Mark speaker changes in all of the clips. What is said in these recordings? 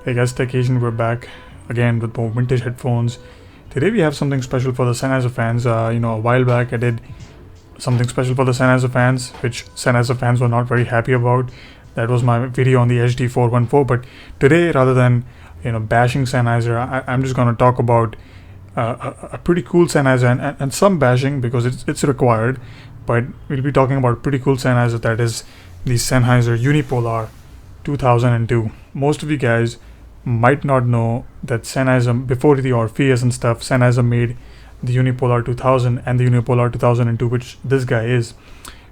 Speaker 1: Hey guys, TechAgent, we're back again with more vintage headphones. Today we have something special for the Sennheiser fans. A while back I did something special for the Sennheiser fans, which Sennheiser fans were not very happy about. That was my video on the HD414. But today, rather than bashing Sennheiser, I'm just gonna talk about a pretty cool Sennheiser and some bashing because it's required. But we'll be talking about a pretty cool Sennheiser, that is the Sennheiser Unipolar 2002. Most of you guys might not know that Sennheiser, before the Orpheus and stuff, Sennheiser made the Unipolar 2000 and the Unipolar 2002, which this guy is.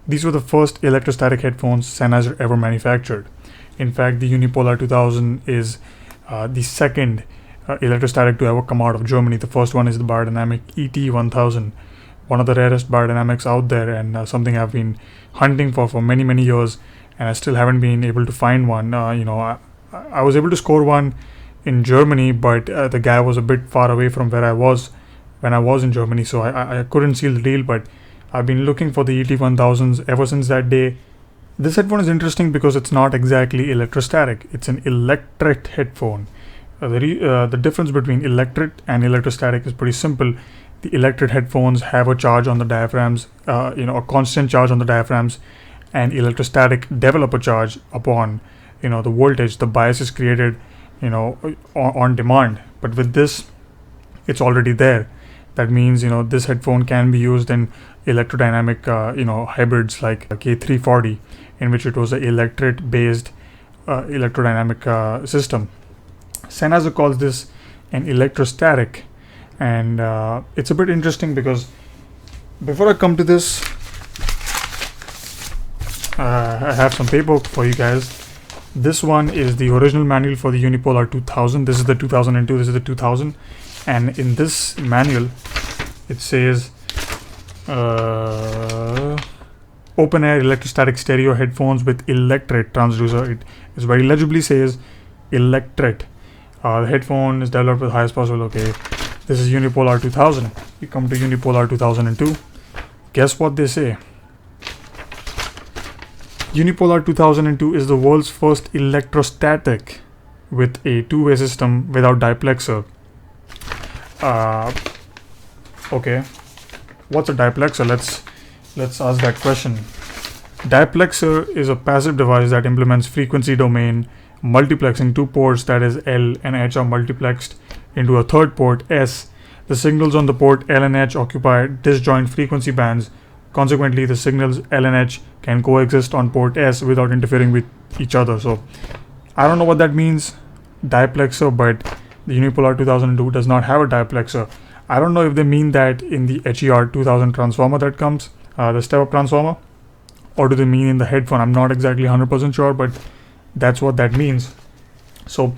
Speaker 1: These were the first electrostatic headphones Sennheiser ever manufactured. In fact, the Unipolar 2000 is the second electrostatic to ever come out of Germany. The first one is the Beyerdynamic ET1000, one of the rarest Beyerdynamics out there, and something I've been hunting for many years, and I still haven't been able to find one. I was able to score one in Germany, but the guy was a bit far away from where I was when I was in Germany, so I couldn't seal the deal. But I've been looking for the ET1000s ever since that day. This headphone is interesting because it's not exactly electrostatic. It's an electret headphone. The difference between electret and electrostatic is pretty simple. The electret headphones have a charge on the diaphragms, a constant charge on the diaphragms, and electrostatic develop a charge upon the voltage. The bias is created on demand, but with this it's already there. That means this headphone can be used in electrodynamic hybrids like K340, in which it was an electret based electrodynamic system. Sennheiser calls this an electrostatic, and it's a bit interesting because before I come to this, I have some paperwork for you guys. This one is the original manual for the Unipolar 2000. This is the 2002, this is the 2000. And in this manual, it says open air electrostatic stereo headphones with electret transducer. It is very legibly says electret. The headphone is developed with highest possible. Okay, this is Unipolar 2000. You come to Unipolar 2002. Guess what they say? Unipolar 2002 is the world's first electrostatic with a two-way system without diplexer. Okay, what's a diplexer? Let's ask that question. Diplexer is a passive device that implements frequency domain multiplexing. Two ports, that is L and H, are multiplexed into a third port, S. The signals on the port L and H occupy disjoint frequency bands. Consequently, the signals L and H can coexist on port S without interfering with each other. So I don't know what that means, diplexer, but the Unipolar 2002 does not have a diplexer. I don't know if they mean that in the HER 2000 transformer that comes, the step-up transformer, or do they mean in the headphone? I'm not exactly 100% sure, but that's what that means. So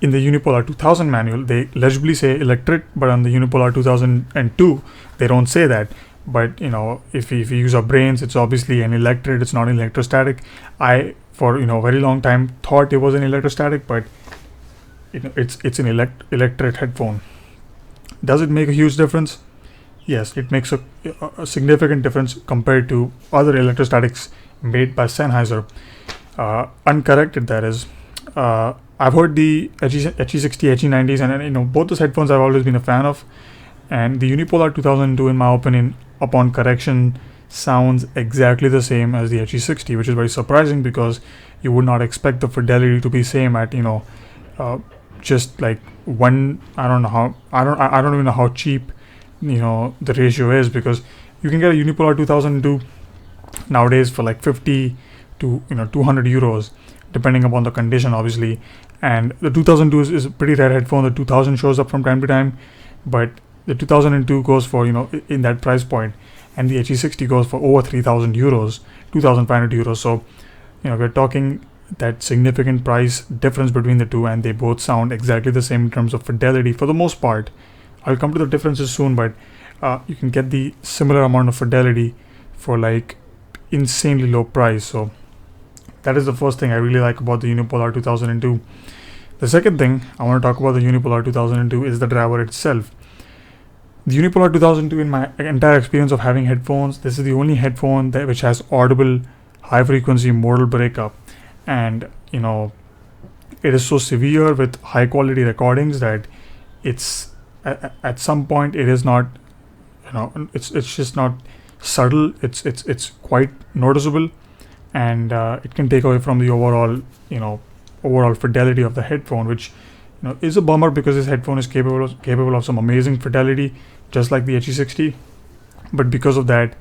Speaker 1: in the Unipolar 2000 manual, they legibly say electret, but on the Unipolar 2002, they don't say that. But if we use our brains, it's obviously an electret, it's not an electrostatic. I, for a very long time, thought it was an electrostatic, but it's an electret headphone. Does it make a huge difference? Yes, it makes a significant difference compared to other electrostatics made by Sennheiser, uncorrected, that is. I've heard the HE60, HE90s, and both those headphones I've always been a fan of. And the Unipolar 2002, in my opinion, upon correction, sounds exactly the same as the HE60, which is very surprising because you would not expect the fidelity to be same at just like one. I don't even know how cheap the ratio is, because you can get a Unipolar 2002 nowadays for like 50 to 200 euros, depending upon the condition, obviously. And the 2002 is a pretty rare headphone. The 2000 shows up from time to time, but the 2002 goes for in that price point, and the HE60 goes for over 3,000 euros, 2,500 euros. So we're talking that significant price difference between the two, and they both sound exactly the same in terms of fidelity for the most part. I'll come to the differences soon, but you can get the similar amount of fidelity for like insanely low price. So that is the first thing I really like about the Unipolar 2002. The second thing I want to talk about the Unipolar 2002 is the driver itself. The Unipolar 2002, in my entire experience of having headphones, this is the only headphone which has audible high frequency modal breakup. And it is so severe with high quality recordings that it's at some point it is not, it's just not subtle. It's quite noticeable, and it can take away from the overall fidelity of the headphone, which is a bummer because this headphone is capable of some amazing fidelity, just like the HE60. But because of that,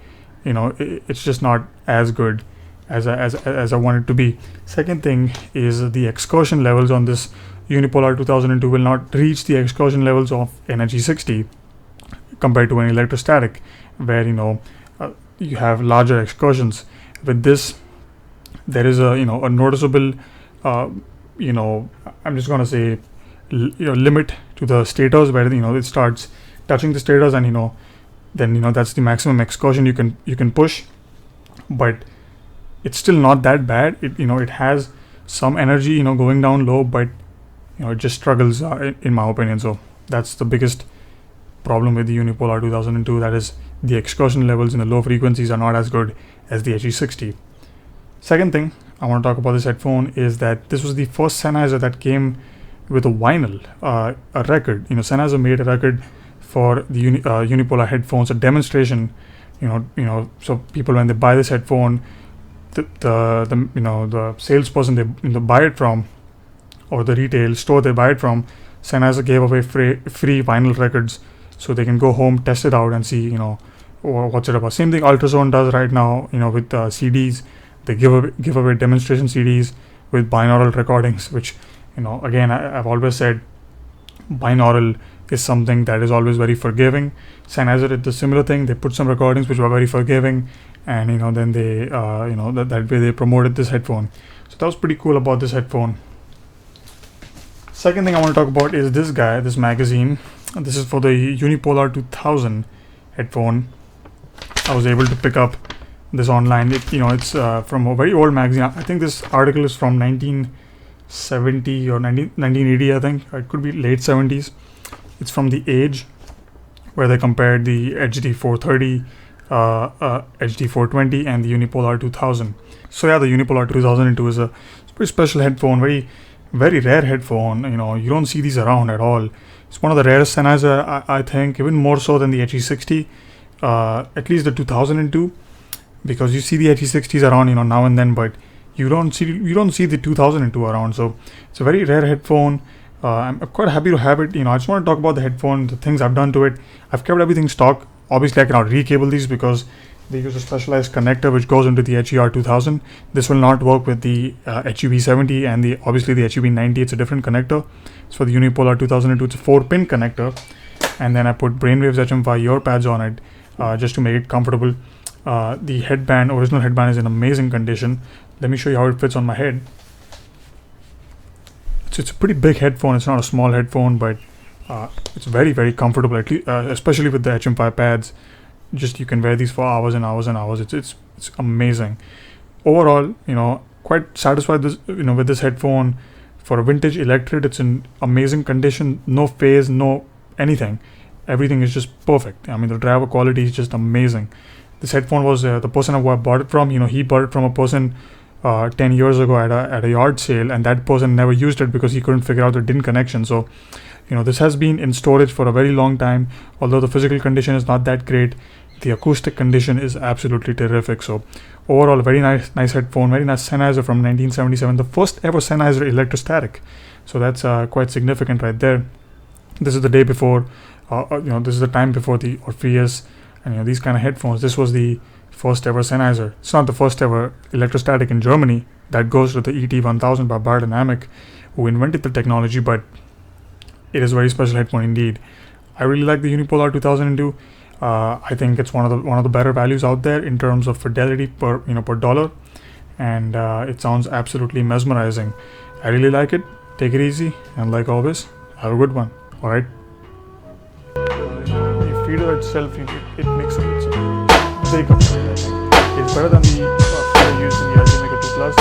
Speaker 1: it's just not as good as I want it to be. Second thing is the excursion levels on this Unipolar 2002 will not reach the excursion levels of an HE60 compared to an electrostatic, where you have larger excursions. With this, there is a noticeable I'm just gonna say limit to the stators, where it starts touching the stators, and then that's the maximum excursion you can push. But it's still not that bad. It has some energy going down low, but it just struggles in my opinion. So that's the biggest problem with the Unipolar 2002, that is the excursion levels in the low frequencies are not as good as the HE60. Second thing I want to talk about this headphone is that this was the first Sennheiser that came with a vinyl, a record. Sennheiser made a record for the Unipolar headphones, a demonstration. So people, when they buy this headphone, the salesperson they buy it from, or the retail store they buy it from, Sennheiser gave away free vinyl records, so they can go home, test it out, and see what's it about. Same thing Ultrasound does right now. With CDs, they give away demonstration CDs with binaural recordings, which again, I've always said binaural is something that is always very forgiving. Sennheiser did the similar thing. They put some recordings which were very forgiving, and then they that way they promoted this headphone. So that was pretty cool about this headphone. Second thing I want to talk about is this magazine. This is for the Unipolar 2000 headphone. I was able to pick up this online. It's from a very old magazine. I think this article is from 1970 or 1980. I think it could be late 70s. It's from The Age, where they compared the HD 430, HD 420, and the Unipolar 2000. So yeah, the Unipolar 2002 is a pretty special headphone, very very rare headphone. You don't see these around at all. It's one of the rarest Sennheiser, I think, even more so than the HE60, at least the 2002, because you see the HE60s around now and then, but you don't see the 2002 around. So it's a very rare headphone. I'm quite happy to have it. I just want to talk about the headphone, the things I've done to it. I've kept everything stock. Obviously I cannot recable these because they use a specialized connector which goes into the HER 2000. This will not work with the HEV 70 and obviously the HEV 90. It's a different connector. So the Unipolar 2002, it's a 4-pin connector, and then I put Brainwaves HM5 ear pads on it just to make it comfortable. The original headband is in amazing condition. Let me show you how it fits on my head. It's a pretty big headphone. It's not a small headphone, but it's very very comfortable, at least, especially with the HM5 pads. Just you can wear these for hours and hours and hours. It's amazing. Overall, quite satisfied with this headphone. For a vintage electret, it's in amazing condition. No phase, no anything. Everything is just perfect. The driver quality is just amazing. This headphone was the person I bought it from. He bought it from a person 10 years ago at a yard sale, and that person never used it because he couldn't figure out the DIN connection. So this has been in storage for a very long time. Although the physical condition is not that great, the acoustic condition is absolutely terrific. So overall, very nice headphone, very nice Sennheiser from 1977, the first ever Sennheiser electrostatic. So that's quite significant right there. This is the day before, this is the time before the Orpheus and these kind of headphones. This was the first ever Sennheiser. It's not the first ever electrostatic in Germany. That goes to the ET1000 by Bardynamic, who invented the technology, but it is a very special headphone indeed. I really like the Unipolar 2002. I think it's one of the better values out there in terms of fidelity per dollar, and it sounds absolutely mesmerizing. I really like it. Take it easy, and like always, have a good one. All right. The feeder itself, it makes a big difference. It's better than the feeder used in the Ultimaker 2 Plus.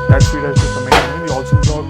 Speaker 1: That feeder is just amazing. The Olsen block,